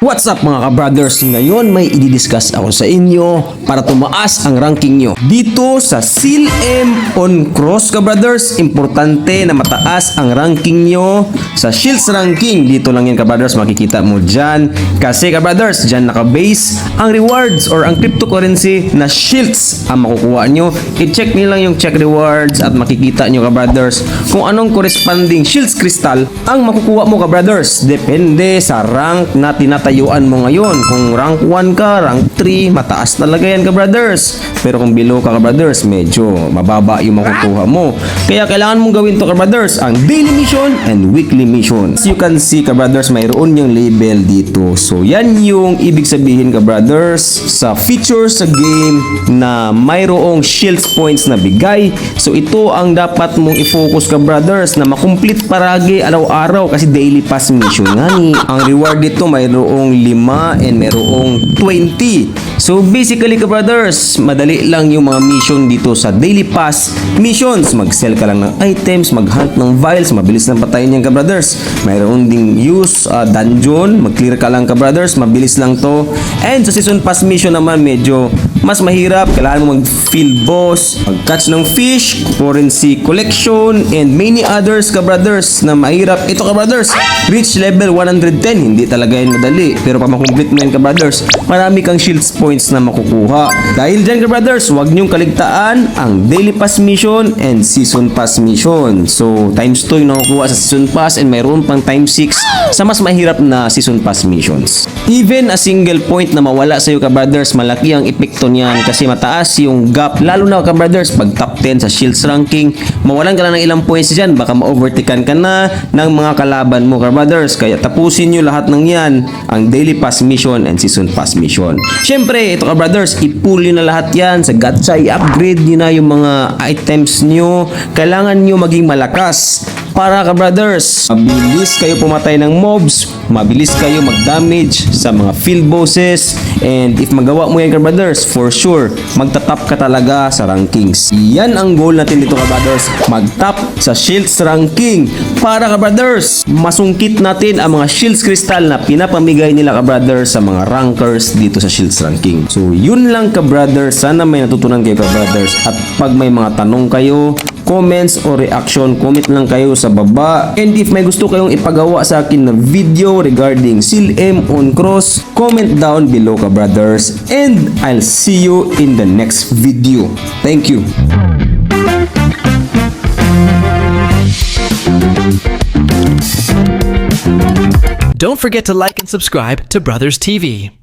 What's up mga ka-brothers? Ngayon may i-discuss ako sa inyo para tumaas ang ranking nyo. Dito sa Seal M on Cross ka-brothers, importante na mataas ang ranking nyo sa Shields ranking. Dito lang yan ka-brothers, makikita mo dyan. Kasi ka-brothers, dyan naka-base ang rewards or ang cryptocurrency na Shields ang makukuha nyo. I-check nyo lang yung check rewards at makikita nyo ka-brothers kung anong corresponding Shields crystal ang makukuha mo ka-brothers. Depende sa rank na tinatayuan mo ngayon. Kung rank 1 ka, rank 3, mataas talaga yan ka-brothers. Pero kung below ka ka-brothers, medyo mababa yung makukuha mo. Kaya kailangan mong gawin to ka-brothers, ang daily mission and weekly mission. As you can see ka-brothers, mayroon yung label dito. So yan yung ibig sabihin ka-brothers sa features sa game na mayroong shields points na bigay. So ito ang dapat mong i-focus ka-brothers na makumplete paragi araw-araw kasi daily pass mission nga ni. Ang reward dito mayroong 5 and mayroong 20. So basically ka-brothers, madali lang yung mga mission dito sa daily pass missions. Mag-sell ka lang ng items, mag-hunt ng vials, mabilis lang patayin yan ka-brothers. Mayroon ding use dungeon, mag-clear ka lang ka-brothers, mabilis lang to. And sa season pass mission naman medyo mas mahirap, kailangan mo mag-field boss, mag-catch ng fish, currency collection, and many others ka-brothers na mahirap. Ito ka-brothers, reach level 110, hindi talaga yan madali. Pero pag makomplete mo yan ka-brothers, marami kang shields points na makukuha. Dahil dyan ka-brothers, huwag niyong kaligtaan ang daily pass mission and season pass mission. So, times 2 yung nakukuha sa season pass and mayroon pang times 6 sa mas mahirap na season pass missions. Even a single point na mawala sa'yo ka-brothers, malaki ang epekto niyan kasi mataas yung gap. Lalo na ka-brothers, pag top 10 sa shields ranking, mawalan ka lang ng ilang points dyan, baka ma-overtaken ka na ng mga kalaban mo ka-brothers. Kaya tapusin nyo lahat ng yan, ang daily pass mission and season pass mission. Syempre, ito ka-brothers, i-pull nyo na lahat yan sa gacha, i-upgrade nyo na yung mga items nyo. Kailangan nyo maging malakas para ka-brothers, mabilis kayo pumatay ng mobs, mabilis kayo mag-damage sa mga field bosses, and if magawa mo yan ka-brothers, for sure, magtatap ka talaga sa rankings. Yan ang goal natin dito ka-brothers, mag-top sa shields ranking para ka-brothers, masungkit natin ang mga shields crystal na pinapamigay nila ka-brothers sa mga rankers dito sa shields ranking. So yun lang ka-brothers, sana may natutunan kayo ka-brothers, at pag may mga tanong kayo, comments or reaction, comment lang kayo sa baba. And if may gusto kayong ipagawa sa akin na video regarding Seal M on Cross, comment down below ka-brothers. And I'll see you in the next video. Thank you. Don't forget to like and subscribe to Brothers TV.